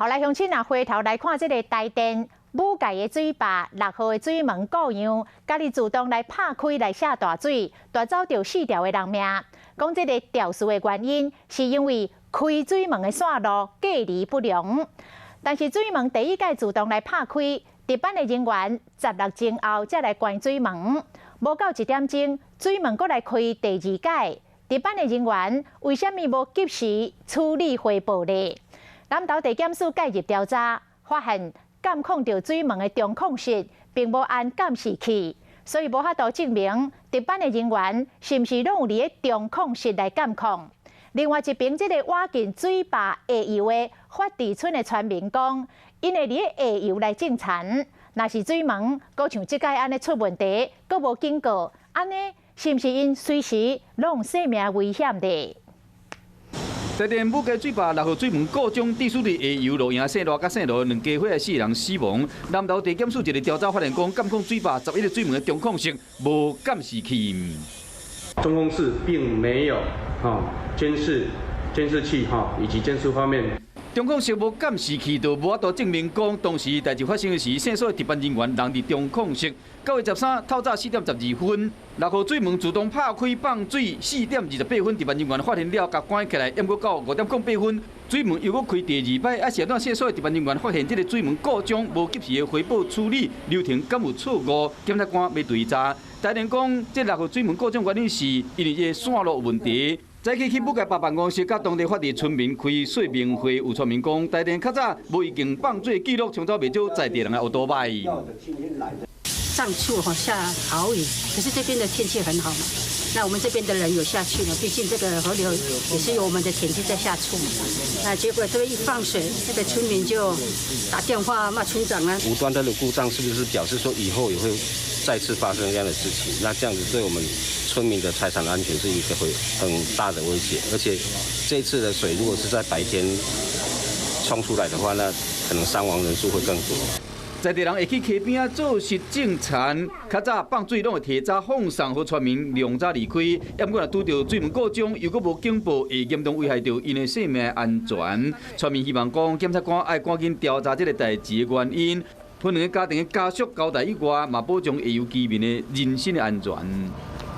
后来乡亲啊回头来看这个台电武界的水坝6号的水门故障，家己主动来拍开来下大水，夺走着4条的人命。讲这个吊事的原因，是因为开水门的线路隔离不良。但是水门第一届自动来拍开，值班的人员16钟后才来关水门。无到1点钟，水门阁来开第2届，值班的人员为什么无及时处理汇报呢？南投地检署介入调查，发现监控着水门的中控室并无按监视器，所以无法度证明值班的人员是毋是拢有伫个中控室来监控。另外一边，这个挖进水坝下游的发地村的村民讲，因会伫个下游来种田，若是水门阁像即届安尼出问题，阁无警告，安尼是毋是因随时拢有生命危险的？台电武界水坝6号水门故障，地处伫下游路营线路甲线路2家伙的4人死亡。南投地检署一个调查发现，讲监控水坝11个水门的中控室无监视器。中控室并没有监视器以及监视画面。中控室无监视器，就无法度证明讲当时代志发生的时，线索的值班人员人伫中控室。9月13透早4点12分，6号水门自动拍开放水，4点28分，值班人员发现了，甲关起来。抑过到5点08分，水门又搁开第2摆，啊，时段线索的值班人员发现这个水门故障，无及时的回报处理，流程敢有错误，检察官要追查。台电讲，这6号水门故障原因是因为这线路有问题。早起去武界坝办公室，甲当地发地村民开说明会，有村民讲，台电较早无已经放水记录，冲走袂少在地人的乌多摆。上处下好雨，可是这边的天气很好嘛。那我们这边的人有下去了，毕竟这个河流也是有我们的田地在下处嘛。那结果这个一放水，这个村民就打电话骂村长啊。无端的故障是不是表示说以后也会再次发生这样的事情？那这样子对我们村民的财产安全是一个很大的威胁。而且这一次的水如果是在白天冲出来的话，那可能伤亡人数会更多。在地人会去溪边做实种田，较早放水拢会提早放送，互村民量早离开。要不过若拄到水门故障，又搁无警报，会严重危害到因的生命安全。村民希望讲，检察官爱赶紧调查这个代志的原因，分两个家庭的家属交代以外，嘛保障下游居民的人身的安全。